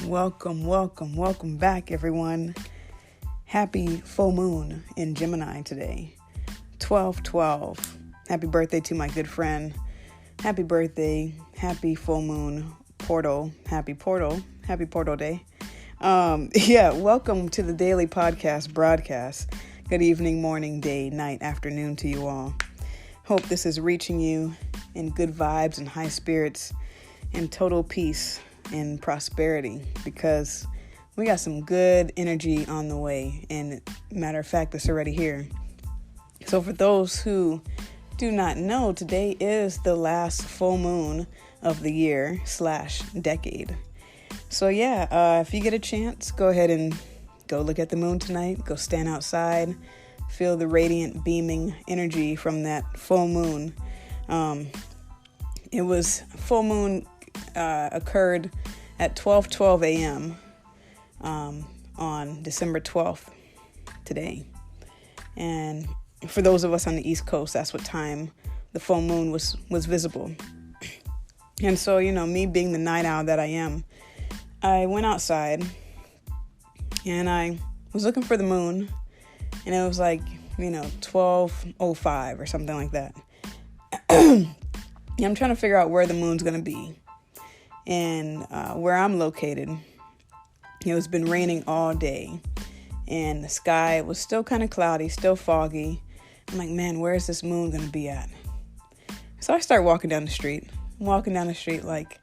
Welcome back, everyone. Happy full moon in Gemini today, 12/12. Happy birthday to my good friend. Happy birthday, happy full moon portal, happy portal day. Welcome to the daily podcast broadcast. Good evening, morning, day, night, afternoon to you all. Hope this is reaching you in good vibes and high spirits and total peace and prosperity, because we got some good energy on the way, and matter of fact, it's already here. So for those who do not know, today is the last full moon of the year / decade. So if you get a chance, go ahead and go look at the moon tonight. Go stand outside, feel the radiant beaming energy from that full moon. It was full moon occurred at 12:12 a.m. On December 12th today. And for those of us on the East Coast, that's what time the full moon was visible. And so, me being the night owl that I am, I went outside and I was looking for the moon, and it was like, 12:05 or something like that. I'm trying to figure out where the moon's going to be. And where I'm located, it's been raining all day, and the sky was still kind of cloudy, still foggy. I'm like, man, where is this moon going to be at? So I start walking down the street. I'm walking down the street like,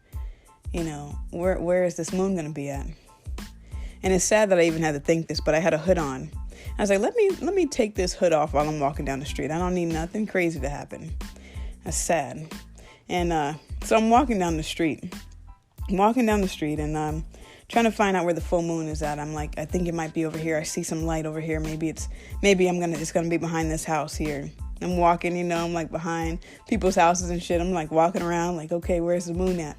where is this moon going to be at? And it's sad that I even had to think this, but I had a hood on. I was like, let me take this hood off while I'm walking down the street. I don't need nothing crazy to happen. That's sad. And so I'm walking down the street. And I'm trying to find out where the full moon is at. I'm like, I think it might be over here. I see some light over here. Maybe it's gonna be behind this house here. I'm walking, I'm like behind people's houses and shit. I'm like walking around like, okay, where's the moon at?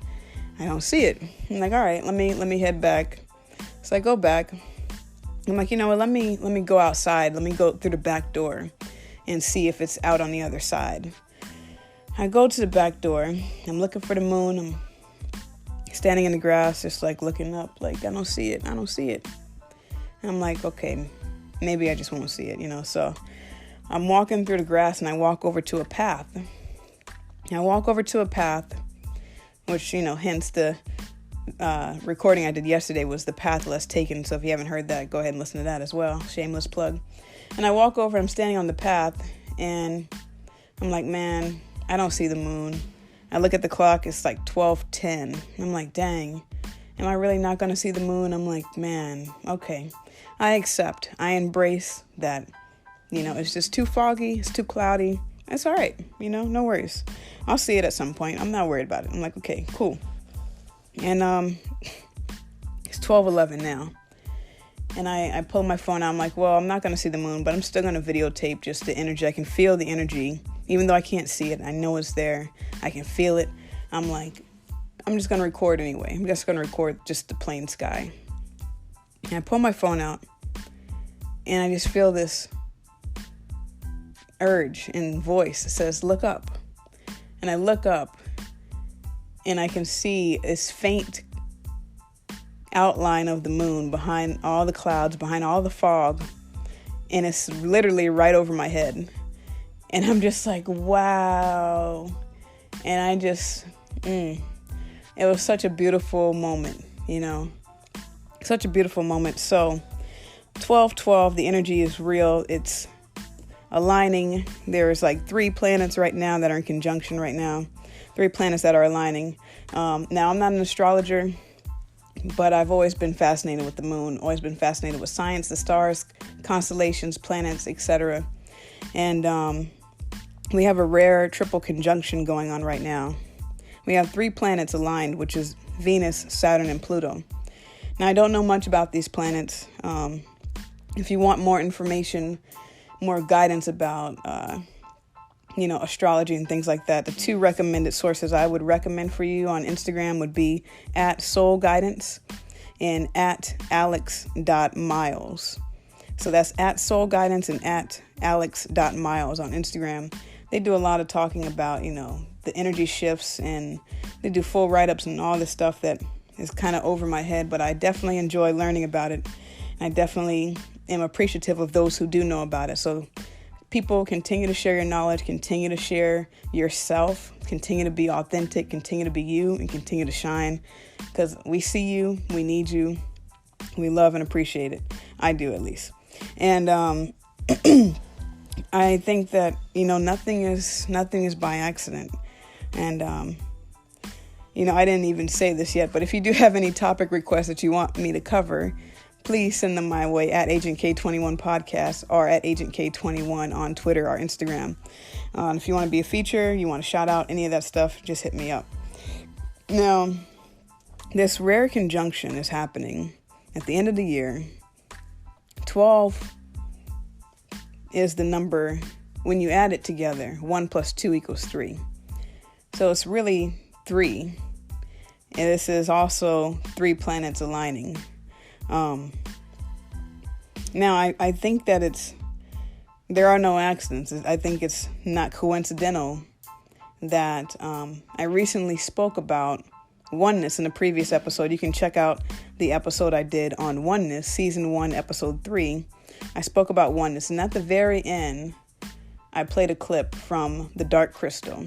I don't see it. I'm like, all right, let me head back. So I go back. I'm like, let me go outside. Let me go through the back door and see if it's out on the other side. I go to the back door. I'm looking for the moon. I'm standing in the grass, just like looking up, like, I don't see it. And I'm like, okay, maybe I just won't see it, So I'm walking through the grass, and I walk over to a path. Which, hence the recording I did yesterday was the path less taken. So if you haven't heard that, go ahead and listen to that as well. Shameless plug. And I walk over, I'm standing on the path, and I'm like, man, I don't see the moon. I look at the clock, it's like 12:10. I'm like, dang, am I really not going to see the moon? I'm like, man, okay. I accept. I embrace that. It's just too foggy. It's too cloudy. It's all right. No worries. I'll see it at some point. I'm not worried about it. I'm like, okay, cool. And it's 12:11 now. And I pull my phone out. I'm like, well, I'm not going to see the moon, but I'm still going to videotape just the energy. I can feel the energy. Even though I can't see it, I know it's there. I can feel it. I'm like, I'm just going to record anyway. I'm just going to record just the plain sky. And I pull my phone out, and I just feel this urge and voice that says, look up. And I look up, and I can see this faint outline of the moon behind all the clouds, behind all the fog. And it's literally right over my head. And I'm just like, wow. And I just, it was such a beautiful moment, such a beautiful moment. So 12/12, the energy is real. It's aligning. There's like 3 planets right now that are in conjunction right now. 3 planets that are aligning. Now, I'm not an astrologer, but I've always been fascinated with the moon, always been fascinated with science, the stars, constellations, planets, etc. And we have a rare triple conjunction going on right now. We have 3 planets aligned, which is Venus, Saturn, and Pluto. Now, I don't know much about these planets. If you want more information, more guidance about, astrology and things like that, the 2 recommended sources I would recommend for you on Instagram would be @soulguidance and @alex.miles. So that's @soulguidance and @alex.miles on Instagram. They do a lot of talking about, the energy shifts, and they do full write-ups and all this stuff that is kind of over my head, but I definitely enjoy learning about it. I definitely am appreciative of those who do know about it. So people, continue to share your knowledge, continue to share yourself, continue to be authentic, continue to be you, and continue to shine, because we see you, we need you, we love and appreciate it. I do, at least. And I think that, nothing is by accident. And I didn't even say this yet, but if you do have any topic requests that you want me to cover, please send them my way at Agent K21 Podcast or at Agent K21 on Twitter or Instagram. If you want to be a feature, you want to shout out, any of that stuff, just hit me up. Now, this rare conjunction is happening at the end of the year. 12 is the number, when you add it together, 1 + 2 = 3. So it's really 3. And this is also 3 planets aligning. Now, I think that there are no accidents. I think it's not coincidental that I recently spoke about oneness in a previous episode. You can check out the episode I did on oneness, season 1, episode 3. I spoke about oneness, and at the very end, I played a clip from The Dark Crystal.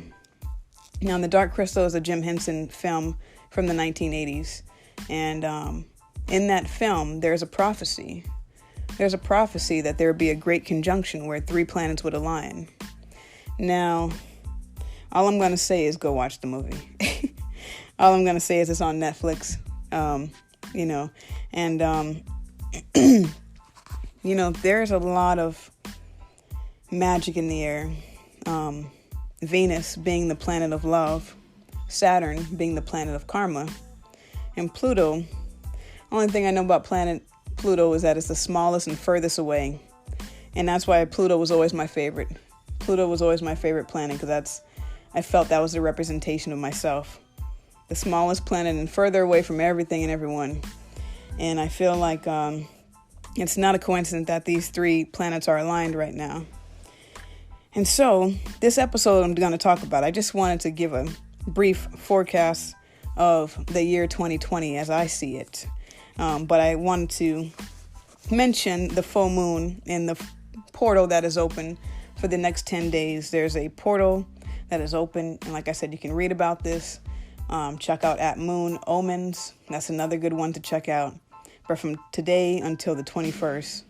Now, The Dark Crystal is a Jim Henson film from the 1980s, and in that film, there's a prophecy. There's a prophecy that there would be a great conjunction where 3 planets would align. Now, all I'm going to say is go watch the movie. All I'm going to say is it's on Netflix, and there's a lot of magic in the air. Venus being the planet of love, Saturn being the planet of karma, and Pluto. Only thing I know about planet Pluto is that it's the smallest and furthest away. And that's why Pluto was always my favorite. Pluto was always my favorite planet, because I felt that was the representation of myself. The smallest planet and further away from everything and everyone. And I feel like it's not a coincidence that these 3 planets are aligned right now. And so this episode I'm going to talk about, I just wanted to give a brief forecast of the year 2020 as I see it. But I wanted to mention the full moon and the portal that is open for the next 10 days. There's a portal that is open. And like I said, you can read about this. Check out at Moon Omens. That's another good one to check out. But from today until the 21st,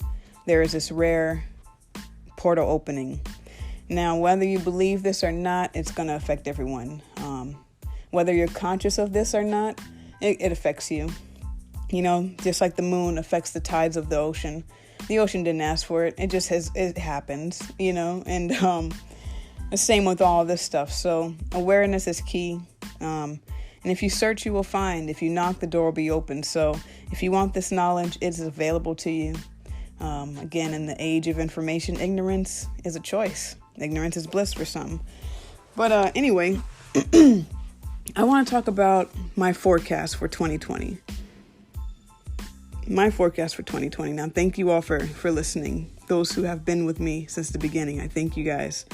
there is this rare portal opening. Now, whether you believe this or not, it's going to affect everyone. Whether you're conscious of this or not, it affects you. Just like the moon affects the tides of the ocean. The ocean didn't ask for it. It happens, and the same with all this stuff. So awareness is key. And if you search, you will find. If you knock, the door will be open. So if you want this knowledge, it's available to you. Again, in the age of information, ignorance is a choice. Ignorance is bliss for some. But anyway, I want to talk about my forecast for 2020. My forecast for 2020. Now, thank you all for listening. Those who have been with me since the beginning, I thank you guys.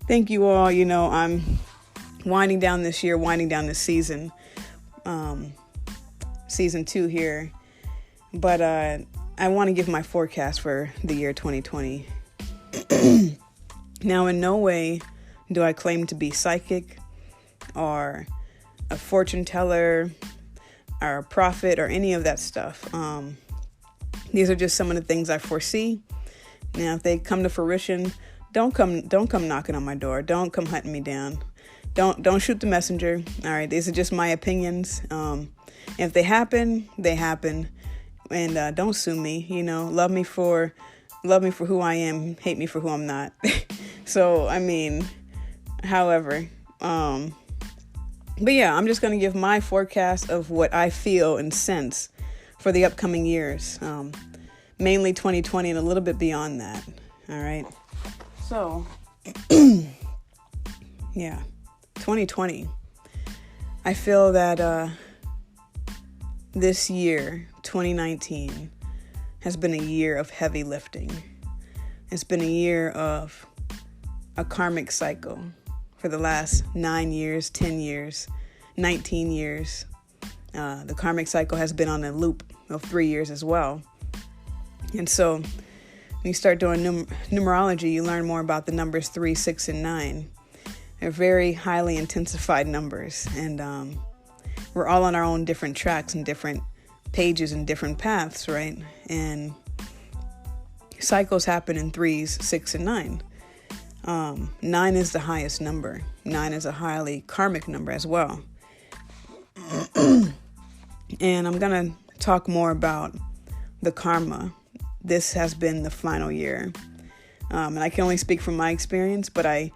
Thank you all. I'm winding down this year, winding down this season, season 2 here. But I want to give my forecast for the year 2020. Now, in no way do I claim to be psychic or a fortune teller or a prophet or any of that stuff. These are just some of the things I foresee. Now, if they come to fruition, don't come knocking on my door. Don't come hunting me down. Don't shoot the messenger. All right, these are just my opinions. If they happen, they happen. And don't sue me. Love me for who I am. Hate me for who I'm not. So, however, but yeah, I'm just going to give my forecast of what I feel and sense for the upcoming years, mainly 2020 and a little bit beyond that. All right. So, yeah, 2020. I feel that this year, 2019, has been a year of heavy lifting. It's been a year of a karmic cycle for the last 9 years, 10 years, 19 years. The karmic cycle has been on a loop of 3 years as well. And so when you start doing numerology, you learn more about the numbers 3, 6, and 9. They're very highly intensified numbers. And we're all on our own different tracks and different pages and different paths, right? And cycles happen in 3s, 6, and 9. 9 is the highest number. 9 is a highly karmic number as well. And I'm going to talk more about the karma. This has been the final year. And I can only speak from my experience, but I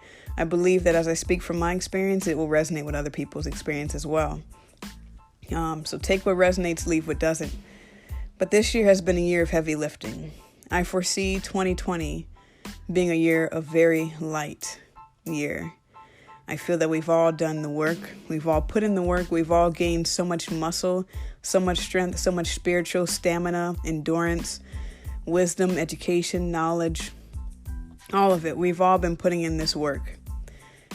believe that as I speak from my experience, it will resonate with other people's experience as well. So take what resonates, leave what doesn't. But this year has been a year of heavy lifting. I foresee 2020 being a year of very light year. I feel that we've all done the work. We've all put in the work. We've all gained so much muscle, so much strength, so much spiritual stamina, endurance, wisdom, education, knowledge, all of it. We've all been putting in this work.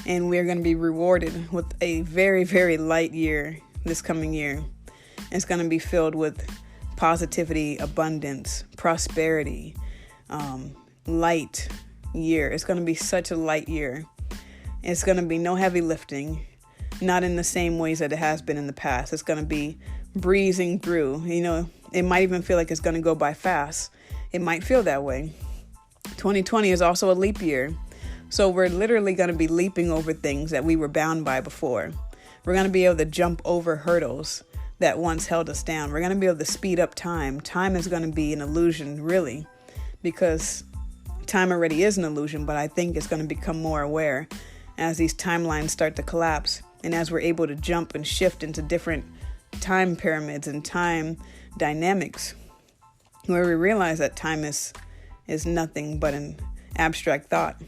And we're going to be rewarded with a very, very light year this coming year. It's going to be filled with positivity, abundance, prosperity, light year. It's going to be such a light year. It's going to be no heavy lifting, not in the same ways that it has been in the past. It's going to be breezing through. It might even feel like it's going to go by fast. It might feel that way. 2020 is also a leap year. So we're literally going to be leaping over things that we were bound by before. We're going to be able to jump over hurdles that once held us down. We're going to be able to speed up time. Time is going to be an illusion, really, because time already is an illusion, but I think it's going to become more aware as these timelines start to collapse and as we're able to jump and shift into different time pyramids and time dynamics, where we realize that time is nothing but an abstract thought.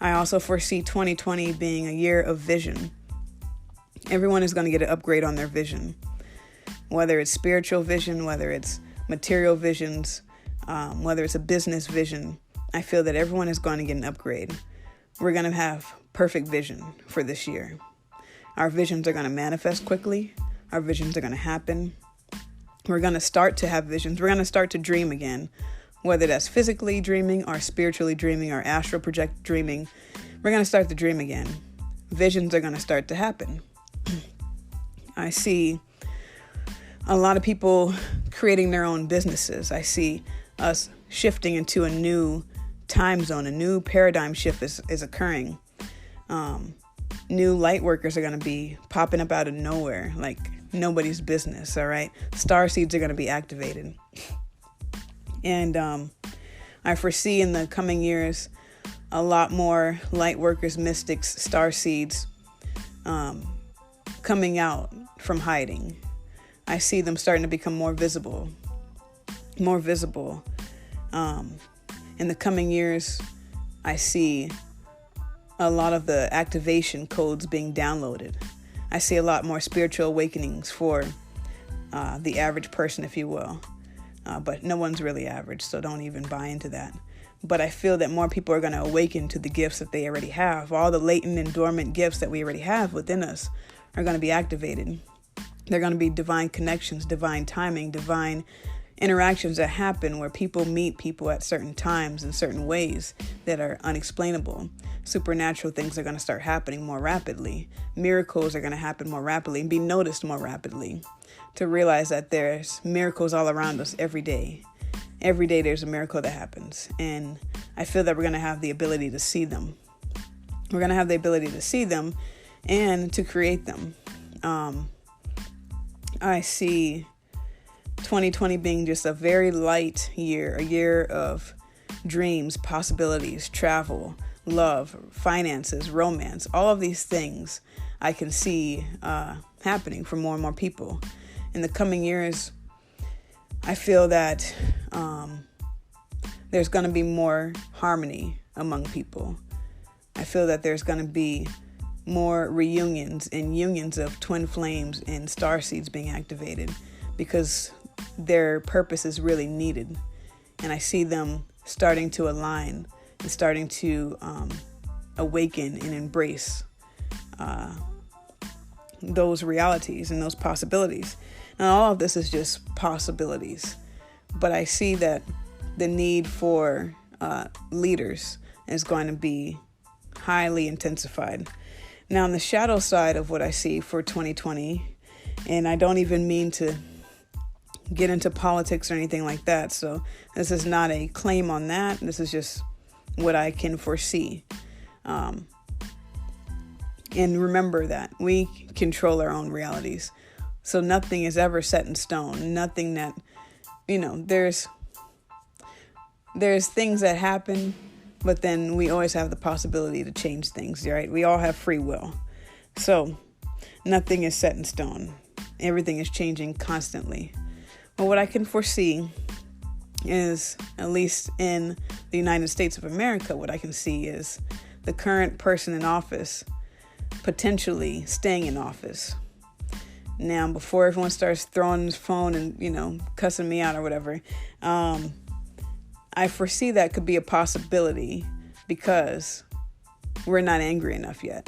I also foresee 2020 being a year of vision. Everyone is going to get an upgrade on their vision, whether it's spiritual vision, whether it's material visions, whether it's a business vision. I feel that everyone is going to get an upgrade. We're going to have perfect vision for this year. Our visions are going to manifest quickly. Our visions are going to happen. We're going to start to have visions. We're going to start to dream again, whether that's physically dreaming or spiritually dreaming or astral project dreaming. We're going to start to dream again. Visions are going to start to happen. I see a lot of people creating their own businesses. I see us shifting into a new time zone. A new paradigm shift is occurring. New light workers are going to be popping up out of nowhere, like nobody's business. All right. Star seeds are going to be activated. And I foresee in the coming years a lot more light workers, mystics, star seeds coming out from hiding. I see them starting to become more visible. In the coming years, I see a lot of the activation codes being downloaded. I see a lot more spiritual awakenings for the average person, if you will. But no one's really average, so don't even buy into that. But I feel that more people are going to awaken to the gifts that they already have. All the latent and dormant gifts that we already have within us are going to be activated. They're going to be divine connections, divine timing, divine interactions that happen where people meet people at certain times in certain ways that are unexplainable. Supernatural things are going to start happening more rapidly. Miracles are going to happen more rapidly and be noticed more rapidly. To realize that there's miracles all around us every day. Every day there's a miracle that happens. And I feel that we're going to have the ability to see them. We're going to have the ability to see them and to create them. I see 2020 being just a very light year, a year of dreams, possibilities, travel, love, finances, romance, all of these things I can see happening for more and more people. In the coming years, I feel that there's going to be more harmony among people. I feel that there's going to be more reunions and unions of twin flames and star seeds being activated because their purpose is really needed. And I see them starting to align and starting to awaken and embrace those realities and those possibilities. Now, all of this is just possibilities, but I see that the need for leaders is going to be highly intensified. Now, on the shadow side of what I see for 2020, and I don't even mean to get into politics or anything like that, so this is not a claim on that. This is just what I can foresee. And remember that we control our own realities. So nothing is ever set in stone. Nothing that, there's things that happen, but then we always have the possibility to change things, right? We all have free will. So nothing is set in stone. Everything is changing constantly. But what I can foresee is, at least in the United States of America, what I can see is the current person in office potentially staying in office. Now, before everyone starts throwing his phone and, cussing me out or whatever, I foresee that could be a possibility because we're not angry enough yet.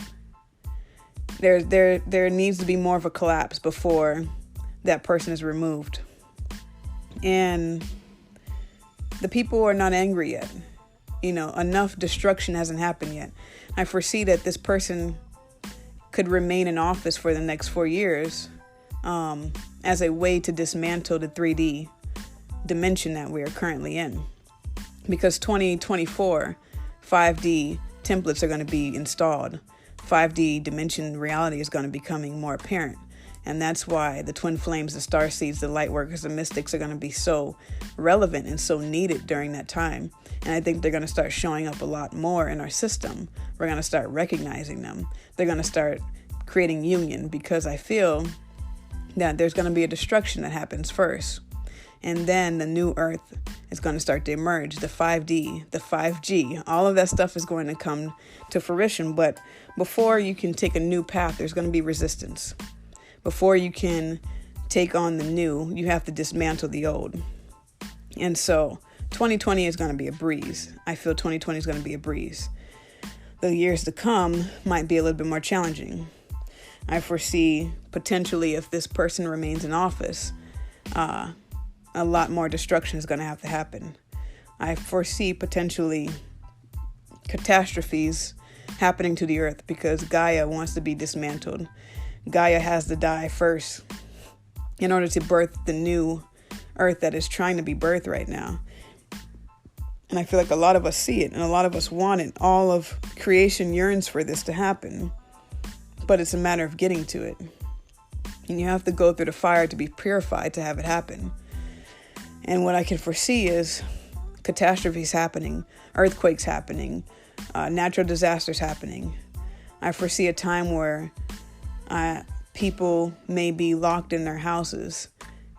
There needs to be more of a collapse before that person is removed. And the people are not angry yet. Enough destruction hasn't happened yet. I foresee that this person could remain in office for the next 4 years as a way to dismantle the 3D dimension that we are currently in. Because 2024, 5D templates are going to be installed. 5D dimension reality is going to be becoming more apparent. And that's why the twin flames, the star seeds, the light workers, the mystics are going to be so relevant and so needed during that time. And I think they're going to start showing up a lot more in our system. We're going to start recognizing them. They're going to start creating union, because I feel that there's going to be a destruction that happens first. And then the new earth is going to start to emerge. The 5D, the 5G, all of that stuff is going to come to fruition. But before you can take a new path, there's going to be resistance. Before you can take on the new, you have to dismantle the old. And so 2020 is going to be a breeze. I feel 2020 is going to be a breeze. The years to come might be a little bit more challenging. I foresee potentially, if this person remains in office, a lot more destruction is going to have to happen. I foresee potentially catastrophes happening to the earth because Gaia wants to be dismantled. Gaia has to die first in order to birth the new earth that is trying to be birthed right now. And I feel like a lot of us see it and a lot of us want it. All of creation yearns for this to happen, but it's a matter of getting to it. And you have to go through the fire to be purified to have it happen. And what I can foresee is catastrophes happening, earthquakes happening, natural disasters happening. I foresee a time where people may be locked in their houses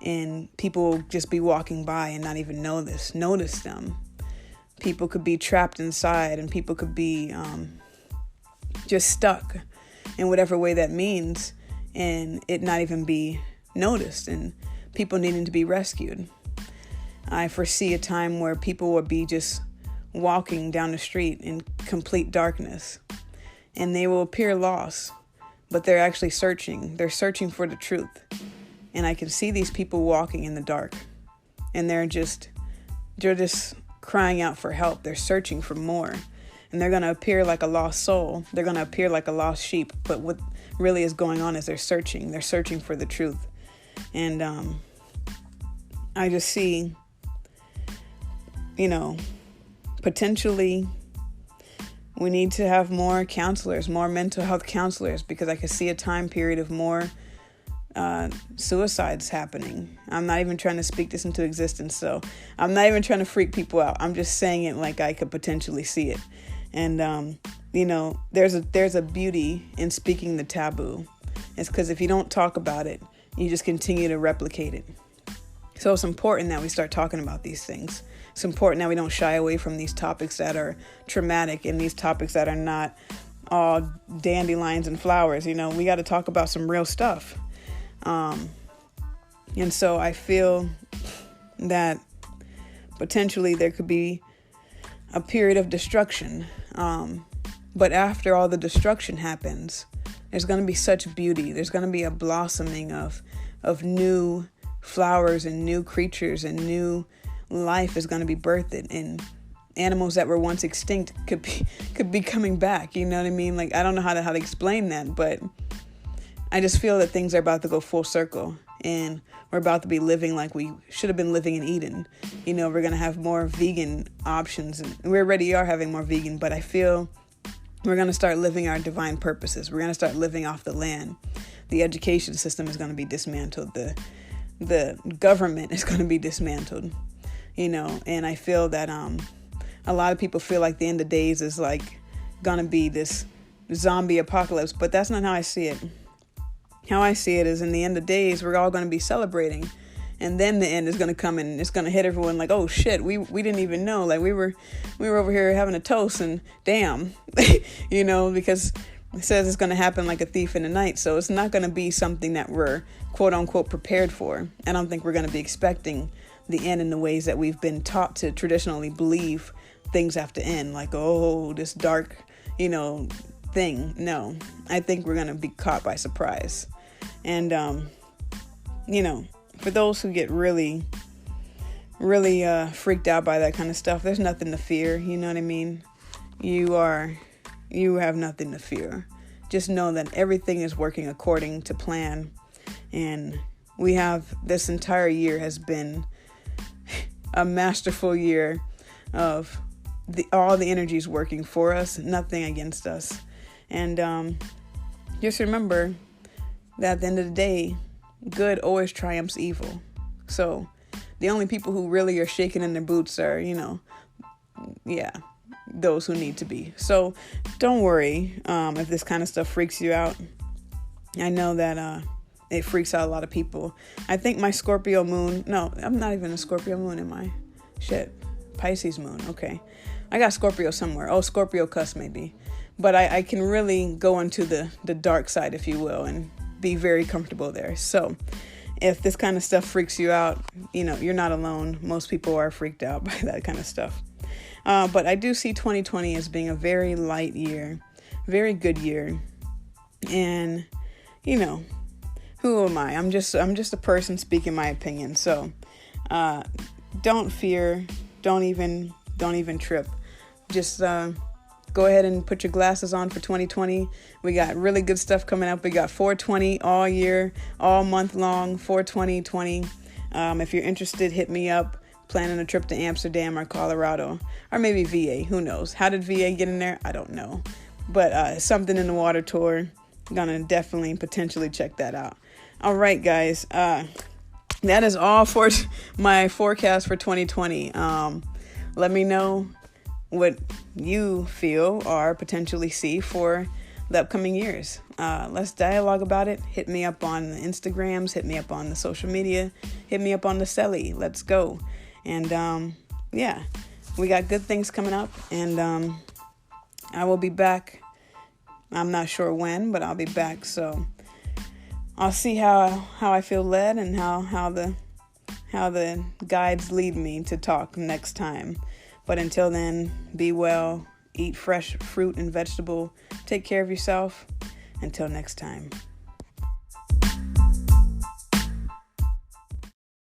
and people will just be walking by and not even notice them. People could be trapped inside and people could be just stuck in whatever way that means, and it not even be noticed, and people needing to be rescued. I foresee a time where people will be just walking down the street in complete darkness, and they will appear lost, but they're actually searching. They're searching for the truth. And I can see these people walking in the dark, and they're just crying out for help. They're searching for more, and they're going to appear like a lost soul. They're going to appear like a lost sheep, but what really is going on is they're searching for the truth. And I just see, potentially we need to have more counselors, more mental health counselors, because I could see a time period of more suicides happening. I'm not even trying to speak this into existence, so I'm not even trying to freak people out. I'm just saying it like I could potentially see it. And there's a beauty in speaking the taboo. It's because if you don't talk about it, you just continue to replicate it. So it's important that we start talking about these things. It's important that we don't shy away from these topics that are traumatic and these topics that are not all dandelions and flowers. We got to talk about some real stuff. And so I feel that potentially there could be a period of destruction. But after all the destruction happens, there's going to be such beauty. There's going to be a blossoming of new flowers and new creatures, and new life is going to be birthed, and animals that were once extinct could be coming back. You know what I mean? Like, I don't know how to explain that, but I just feel that things are about to go full circle, and we're about to be living like we should have been living in Eden. You know, we're going to have more vegan options, and we already are having more vegan, but I feel we're going to start living our divine purposes. We're going to start living off the land. The education system is going to be dismantled. The government is going to be dismantled, you know, and I feel that a lot of people feel like the end of days is like going to be this zombie apocalypse, but that's not how I see it. How I see it is, in the end of days, we're all going to be celebrating, and then the end is going to come, and it's going to hit everyone like, oh shit, we didn't even know. Like, we were over here having a toast, and damn, you know, because it says it's going to happen like a thief in the night. So it's not going to be something that we're quote unquote prepared for. I don't think we're going to be expecting the end in the ways that we've been taught to traditionally believe things have to end. Like, oh, this dark, you know, thing. No, I think we're going to be caught by surprise. And, you know, for those who get really freaked out by that kind of stuff, there's nothing to fear. You know what I mean? You have nothing to fear. Just know that everything is working according to plan. And this entire year has been a masterful year of all the energies working for us, nothing against us. And just remember that at the end of the day, good always triumphs evil. So the only people who really are shaking in their boots are, you know, those who need to be. So don't worry if this kind of stuff freaks you out. I know that it freaks out a lot of people. I think my Scorpio moon, no, I'm not even a Scorpio moon, am I? Shit, Pisces moon, okay. I got Scorpio somewhere. Oh, Scorpio cusp maybe. But I can really go into the dark side, if you will, and be very comfortable there. So if this kind of stuff freaks you out, you know, you're not alone. Most people are freaked out by that kind of stuff. But I do see 2020 as being a very light year, very good year. And, you know, who am I? I'm just a person speaking my opinion. So don't fear. Don't even trip. Just go ahead and put your glasses on for 2020. We got really good stuff coming up. We got 420 all year, all month long, 42020. If you're interested, hit me up. Planning a trip to Amsterdam or Colorado, or maybe VA. Who knows? How did VA get in there? I don't know. But something in the water tour. Gonna definitely potentially check that out. All right, guys. That is all for my forecast for 2020. Let me know what you feel or potentially see for the upcoming years. Let's dialogue about it. Hit me up on the Instagrams, hit me up on the social media, hit me up on the Celly. Let's go. And we got good things coming up, and I will be back. I'm not sure when, but I'll be back. So I'll see how I feel led, and how the guides lead me to talk next time. But until then, be well, eat fresh fruit and vegetable, take care of yourself. Until next time.